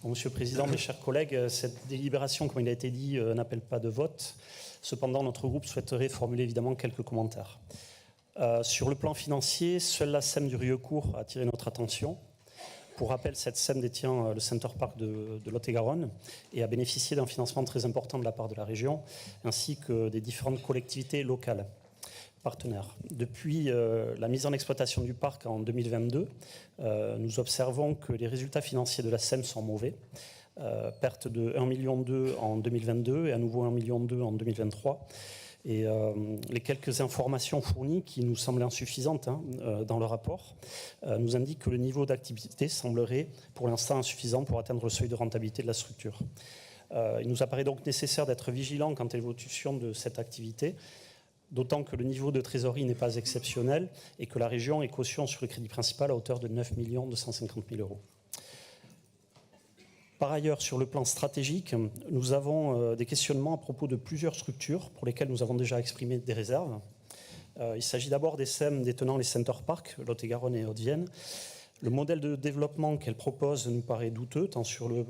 Bon, Monsieur le Président, mes chers collègues, cette délibération, comme il a été dit, n'appelle pas de vote. Cependant, notre groupe souhaiterait formuler évidemment quelques commentaires. Sur le plan financier, seule la SEM du Rieucourt a attiré notre attention. Pour rappel, cette SEM détient le Center Park de Lot-et-Garonne et a bénéficié d'un financement très important de la part de la région, ainsi que des différentes collectivités locales partenaires. Depuis la mise en exploitation du parc en 2022, nous observons que les résultats financiers de la SEM sont mauvais. Perte de 1,2 million en 2022 et à nouveau 1,2 million en 2023. Et les quelques informations fournies, qui nous semblent insuffisantes dans le rapport, nous indiquent que le niveau d'activité semblerait pour l'instant insuffisant pour atteindre le seuil de rentabilité de la structure. Il nous apparaît donc nécessaire d'être vigilant quant à l'évolution de cette activité, d'autant que le niveau de trésorerie n'est pas exceptionnel et que la région est caution sur le crédit principal à hauteur de 9 250 000 €. Par ailleurs, sur le plan stratégique, nous avons des questionnements à propos de plusieurs structures pour lesquelles nous avons déjà exprimé des réserves. Il s'agit d'abord des SEM détenant les Center Park, Lot-et-Garonne et Haute-Vienne. Le modèle de développement qu'elles proposent nous paraît douteux, tant sur le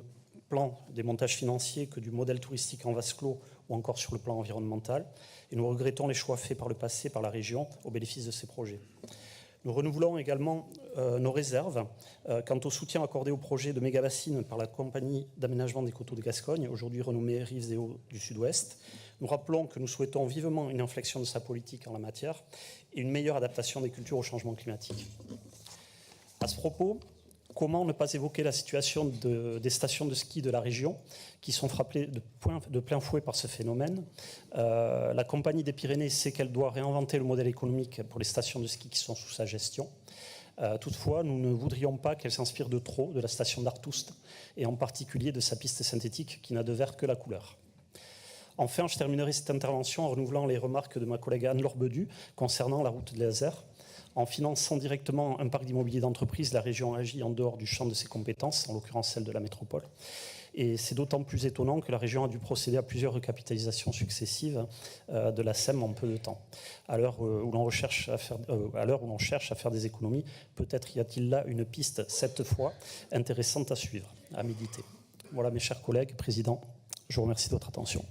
plan des montages financiers que du modèle touristique en vase clos ou encore sur le plan environnemental. Et nous regrettons les choix faits par le passé par la région au bénéfice de ces projets. Nous renouvelons également nos réserves quant au soutien accordé au projet de méga-bassine par la compagnie d'aménagement des coteaux de Gascogne, aujourd'hui renommée Rives et Eaux du Sud-Ouest. Nous rappelons que nous souhaitons vivement une inflexion de sa politique en la matière et une meilleure adaptation des cultures au changement climatique. À ce propos, comment ne pas évoquer la situation des stations de ski de la région qui sont frappées de plein fouet par ce phénomène. La compagnie des Pyrénées sait qu'elle doit réinventer le modèle économique pour les stations de ski qui sont sous sa gestion. Toutefois, nous ne voudrions pas qu'elle s'inspire de trop de la station d'Artoust et en particulier de sa piste synthétique qui n'a de vert que la couleur. Enfin, je terminerai cette intervention en renouvelant les remarques de ma collègue Anne-Laure Bedu concernant la route de l'Isère. En finançant directement un parc d'immobilier d'entreprise, la région agit en dehors du champ de ses compétences, en l'occurrence celle de la métropole. Et c'est d'autant plus étonnant que la région a dû procéder à plusieurs recapitalisations successives de la SEM en peu de temps. À l'heure où l'on cherche à faire des économies, peut-être y a-t-il là une piste, cette fois, intéressante à suivre, à méditer. Voilà mes chers collègues, Président, je vous remercie de votre attention.